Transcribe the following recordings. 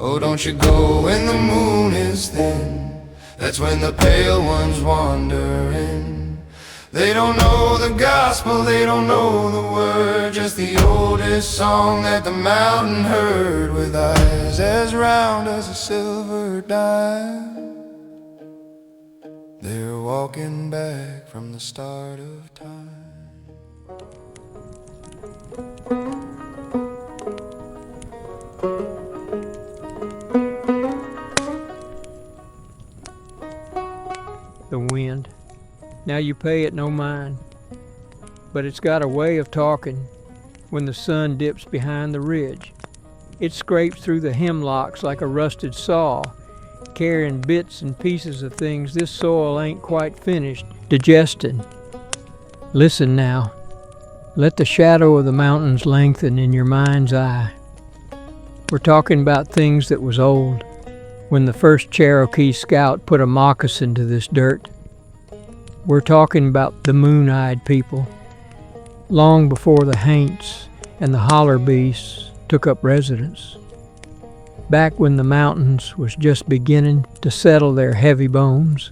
Oh, don't you go when the moon is thin. That's when the pale ones wander in. They don't know the gospel, they don't know the word, just the oldest song that the mountain heard. With eyes as round as a silver dime, they're walking back from the start of time. The wind. Now you pay it no mind, but it's got a way of talking when the sun dips behind the ridge. It scrapes through the hemlocks like a rusted saw, carrying bits and pieces of things this soil ain't quite finished digesting. Listen now. Let the shadow of the mountains lengthen in your mind's eye. We're talking about things that was old, when the first Cherokee scout put a moccasin to this dirt. We're talking about the moon-eyed people, long before the haints and the holler beasts took up residence. Back when the mountains was just beginning to settle their heavy bones,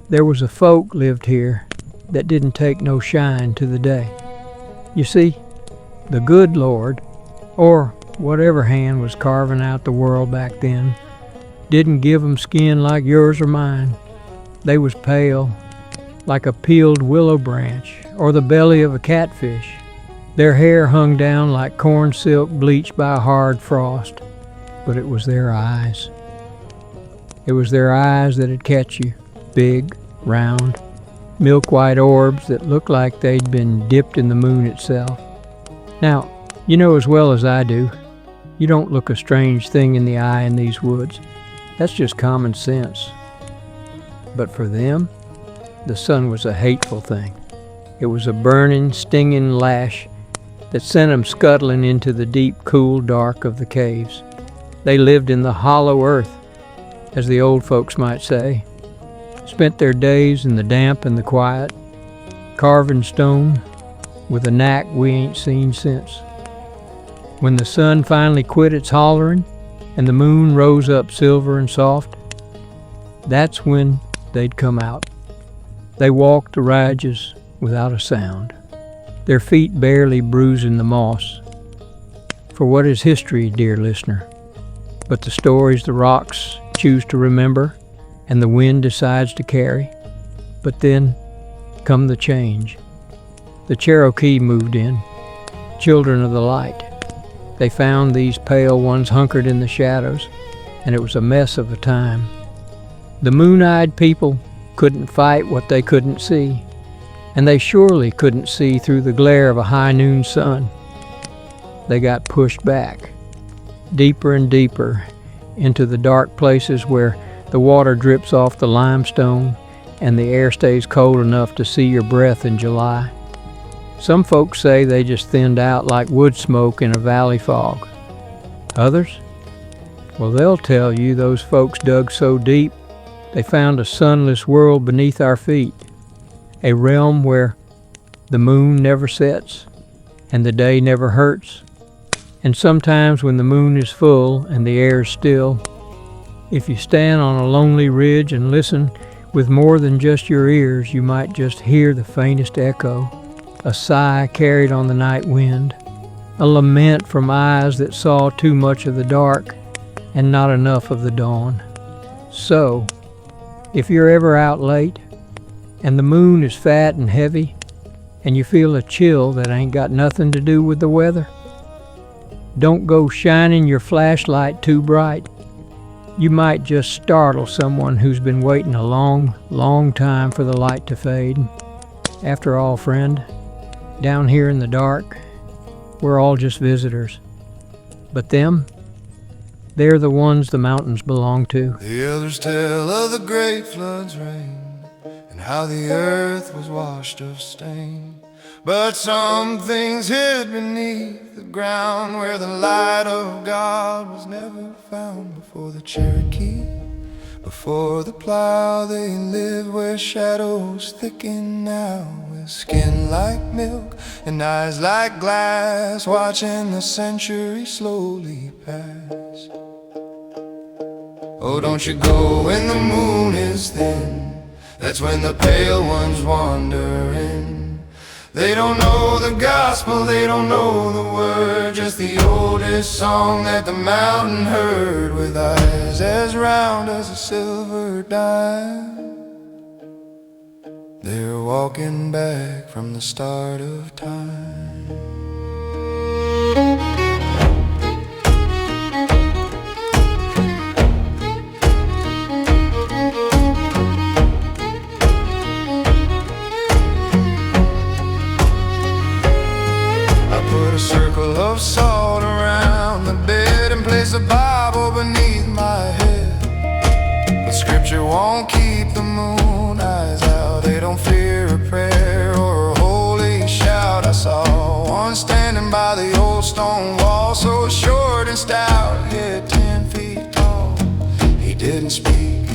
there was a folk lived here that didn't take no shine to the day. You see, the good Lord, or whatever hand was carving out the world back then, didn't give 'em skin like yours or mine. They was pale, like a peeled willow branch or the belly of a catfish. Their hair hung down like corn silk bleached by a hard frost. But it was their eyes. It was their eyes that'd catch you, big, round, milk-white orbs that looked like they'd been dipped in the moon itself. Now, you know as well as I do, you don't look a strange thing in the eye in these woods. That's just common sense. But for them, the sun was a hateful thing. It was a burning, stinging lash that sent them scuttling into the deep, cool dark of the caves. They lived in the hollow earth, as the old folks might say, spent their days in the damp and the quiet, carving stone with a knack we ain't seen since. When the sun finally quit its hollering and the moon rose up silver and soft, that's when they'd come out. They walked the ridges without a sound, their feet barely bruising the moss. For what is history, dear listener, but the stories the rocks choose to remember and the wind decides to carry? But then come the change. The Cherokee moved in, children of the light. They found these pale ones hunkered in the shadows, and it was a mess of a time. The moon-eyed people couldn't fight what they couldn't see, and they surely couldn't see through the glare of a high noon sun. They got pushed back, deeper and deeper, into the dark places where the water drips off the limestone and the air stays cold enough to see your breath in July. Some folks say they just thinned out like wood smoke in a valley fog. Others? Well, they'll tell you those folks dug so deep they found a sunless world beneath our feet, a realm where the moon never sets and the day never hurts. And sometimes when the moon is full and the air is still, if you stand on a lonely ridge and listen with more than just your ears, you might just hear the faintest echo, a sigh carried on the night wind, a lament from eyes that saw too much of the dark and not enough of the dawn. So, if you're ever out late and the moon is fat and heavy and you feel a chill that ain't got nothing to do with the weather, don't go shining your flashlight too bright. You might just startle someone who's been waiting a long, long time for the light to fade. After all, friend, down here in the dark, we're all just visitors. But them, they're the ones the mountains belong to. The elders tell of the great flood's rain and how the earth was washed of stain. But some things hid beneath the ground where the light of God was never found. Before the Cherokee, before the plow, they lived where shadows thicken now, with skin like milk and eyes like glass, watching the centuries slowly pass. Oh, don't you go when the moon is thin. That's when the pale ones wander in. They don't know the gospel, they don't know the word, just the oldest song that the mountain heard. With eyes as round as a silver dime, they're walking back from the start of time. A circle of salt around the bed and place a Bible beneath my head. But scripture won't keep the moon eyes out. They don't fear a prayer or a holy shout. I saw one standing by the old stone wall, so short and stout, head 10 feet tall. He didn't speak,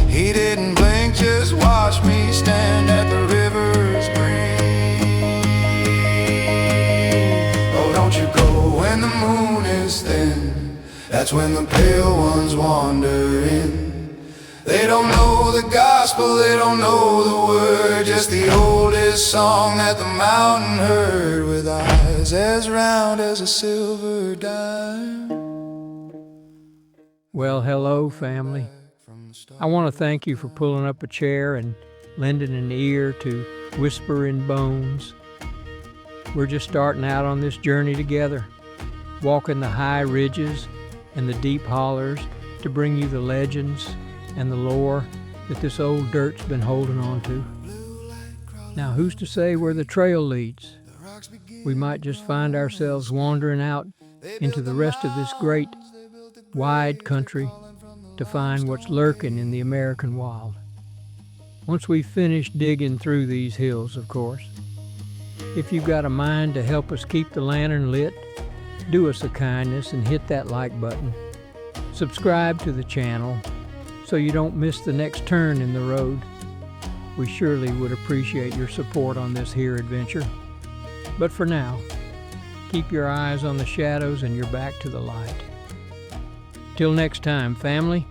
he didn't blink, just watched me stand at the river's brink. Don't you go when the moon is thin. That's when the pale ones wander in. They don't know the gospel, they don't know the word, just the oldest song that the mountain heard. With eyes as round as a silver dime. Well, hello, family. I want to thank you for pulling up a chair and lending an ear to Whisper in Bones. We're just starting out on this journey together, walking the high ridges and the deep hollers to bring you the legends and the lore that this old dirt's been holding on to. Now, who's to say where the trail leads? We might just find ourselves wandering out into the rest of this great, wide country to find what's lurking in the American wild. Once we've finished digging through these hills, of course. If you've got a mind to help us keep the lantern lit, do us a kindness and hit that like button. Subscribe to the channel so you don't miss the next turn in the road. We surely would appreciate your support on this here adventure. But for now, keep your eyes on the shadows and your back to the light. Till next time, family.